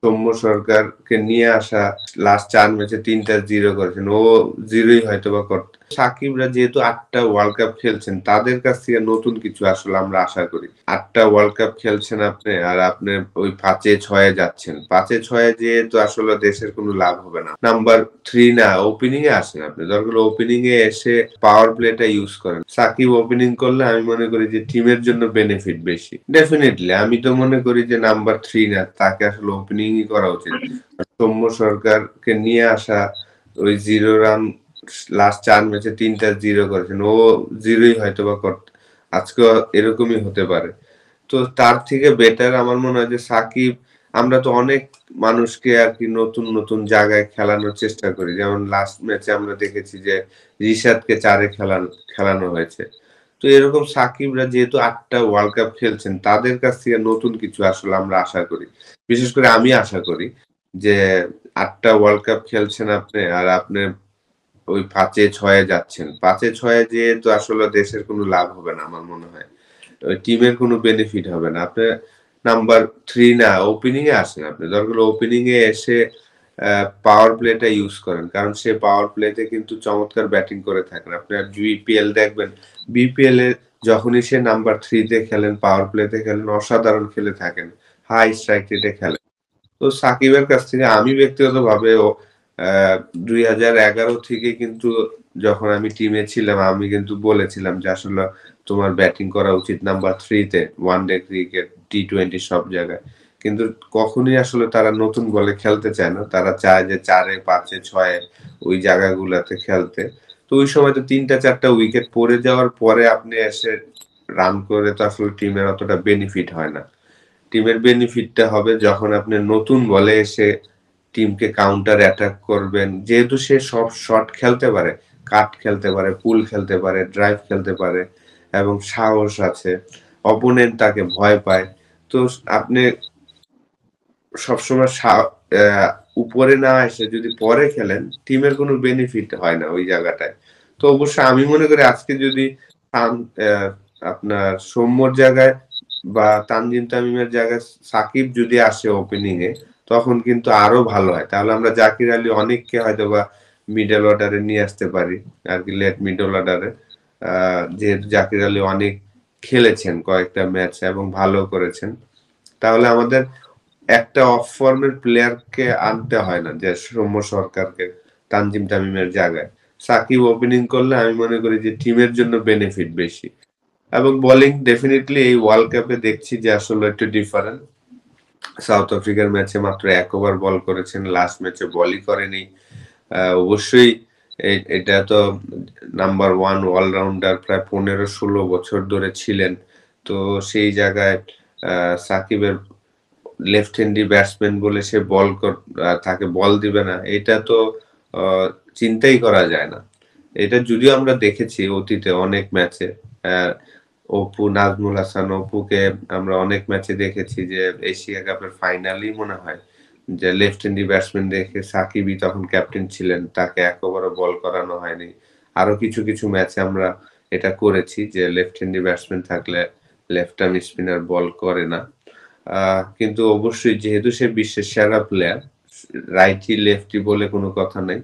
সৌম্য সরকারকে নিয়ে আসা লাস্ট ৪ ম্যাচে ৩টা 0 করেছেন। ও 0 ই হয়তোবা সাকিবরা যেহেতু ৮ টা ওয়ার্ল্ড কাপ খেলছেন, তাদের কাছ থেকে নতুন কিছু আসলে আমরা আশা করি। ৮ টা ওয়ার্ল্ড কাপ খেলছেন আপনি, আর আপনি ওই ৫ এ ৬ এ যাচ্ছেন। ৫ এ ৬ এ যেয়ে তো আসলে দেশের কোনো লাভ হবে না। নাম্বার ৩ না, ওপেনিং এ আসেন আপনি। দরকার হলে ওপেনিং এ এসে পাওয়ার প্লেটা ইউজ করেন। সাকিব ওপেনিং করলে আমি মনে করি যে টিমের জন্য বেনিফিট বেশি। ডেফিনিটলি আমি তো মনে করি যে নাম্বার ৩ না, তাকে আসলে ওপেনিংই করা উচিত। সৌম্য সরকারকে নিয়ে আসা ওই 0 রান লাস্ট ৪ ম্যাচে ৩টা 0 করেছেন। ও 0 ই হয়তোবা আজকেও এরকমই হতে পারে। তো তার থেকে বেটার আমার মনে হয় যে সাকিব, আমরা তো অনেক মানুষকে আরকি নতুন, নতুন জায়গায় খেলানোর চেষ্টা করি। যেমন লাস্ট ম্যাচে আমরা দেখেছি যে রিশাদকে ৪ এ খেলানো হয়েছে। তো এরকম সাকিবরা যেহেতু ৮ টা ওয়ার্ল্ড কাপ খেলছেন, তাদের কাছ থেকে নতুন কিছু আসলে আমরা আশা করি। বিশেষ করে আমি আশা করি যে ৮ টা ওয়ার্ল্ড কাপ খেলছেন আপনি, আর আপনি ওই ৫ এ ৬ এ যাচ্ছেন। ৫ এ ৬ এ যেয়ে তো আসলে দেশের কোনো লাভ হবে না আমার মনে হয়। ওই টিমের কোনো বেনিফিট হবে না। আপনি নাম্বার ৩ না, ওপেনিং এ আসেন আপনি। দরকার হলে ওপেনিং এ এসে পাওয়ার প্লেটা ইউজ করেন। কারণ সে পাওয়ার প্লেতে কিন্তু চমৎকার ব্যাটিং করে থাকেন। আপনি বিপিএল দেখবেন, বিপিএল এ যখনই সে নাম্বার ৩ তে খেলেন, পাওয়ার প্লেতে খেলেন, অসাধারণ খেলে থাকেন। হাই স্ট্রাইক রেটে খেলেন। তো সাকিবের কাছ থেকে আমি ব্যক্তিগতভাবে ২০১১ থেকে কিন্তু, যখন আমি টিমে ছিলাম, আমি কিন্তু বলেছিলাম যে আসলে তোমার ব্যাটিং করা উচিত নাম্বার ৩ তে। ওয়ানডে ক্রিকেট, টি-টোয়েন্টি সব জায়গায়। কিন্তু কখনোই আসলে তারা নতুন বলে খেলতে চায় না। তারা চায় যে ৪ এ, ৫ এ, ৬ এ ওই জায়গাগুলাতে খেলতে। তো ওই সময় তো ৩ টা ৪ টা উইকেট পড়ে যাওয়ার পরে আপনি এসে রান করে তো আসলে টিমের অতটা বেনিফিট হয় না। টিমের বেনিফিটটা হবে যখন আপনি নতুন বলে এসে টিমকে কাউন্টার অ্যাটাক করবেন। যেহেতু সে সব শট খেলতে পারে, কাট খেলতে পারে, পুল খেলতে পারে, ড্রাইভ খেলতে পারে এবং সাহস আছে। অপোনেন্ট তাকে ভয় পায়। তো আপনি সবসময় উপরে না এসে যদি পরে খেলেন, টিমের কোনো বেনিফিট হয় না ওই জায়গাটায়। তো অবশ্যই আমি মনে করি আজকে যদি সাম অ্যা আপনার সৌম্যর জায়গায় বা তানজিম তামিমের জায়গায় সাকিব যদি আসে ওপেনিং এ, তখন কিন্তু আরো ভালো হয়। তাহলে আমরা জাকির আলী অনেককে হয়তোবা মিডল অর্ডারে নিয়ে আসতে পারি। আরকি লেট মিডল অর্ডারে। আ যেহেতু জাকির আলী অনেক খেলেছেন কয়েকটা ম্যাচ এবং ভালো করেছেন। তাহলে আমাদের একটা অফ ফর্মের প্লেয়ারকে আনতে হয় না, যে সৌম্য সরকারকে তানজিম তামিমের জায়গায়। সাকিব ওপেনিং করলে আমি মনে করি যে টিমের জন্য বেনিফিট বেশি। এবং বোলিং ডেফিনিটলি এই ওয়ার্ল্ড কাপে দেখছি যে আসলে একটু ডিফারেন্ট। সাউথ আফ্রিকার ম্যাচে মাত্র ১ ওভার বল করেছেন, লাস্ট ম্যাচে বলই করেনি। অবশ্যই এটা তো নাম্বার 1 অলরাউন্ডার প্রায় ১৫-১৬ বছর ধরে ছিলেন। তো সেই জায়গায় সাকিবের লেফট হ্যান্ডি ব্যাটসম্যান বলে সে তাকে বল দিবে না, এটা তো আ চিন্তাই করা যায় না। এটা যদিও আমরা দেখেছি অতীতে অনেক ম্যাচে। অ্যা নাজমুল হাসান অপুকে আমরা অনেক ম্যাচে দেখেছি যে এশিয়া কাপের ফাইনালেই মনে হয় যে লেফট হ্যান্ডি ব্যাটসম্যান দেখে সাকিবই তখন ক্যাপ্টেন ছিলেন। তাকে ১ ওভারও বল করানো হয়নি। আরো কিছু, কিছু ম্যাচে আমরা এটা করেছি যে লেফট হ্যান্ডি ব্যাটসম্যান থাকলে লেফট আর্ম স্পিনার বল করে না। আ কিন্তু অবশ্যই যেহেতু সে বিশ্বের সেরা প্লেয়ার, রাইটি লেফটি বলে কোনো কথা নাই।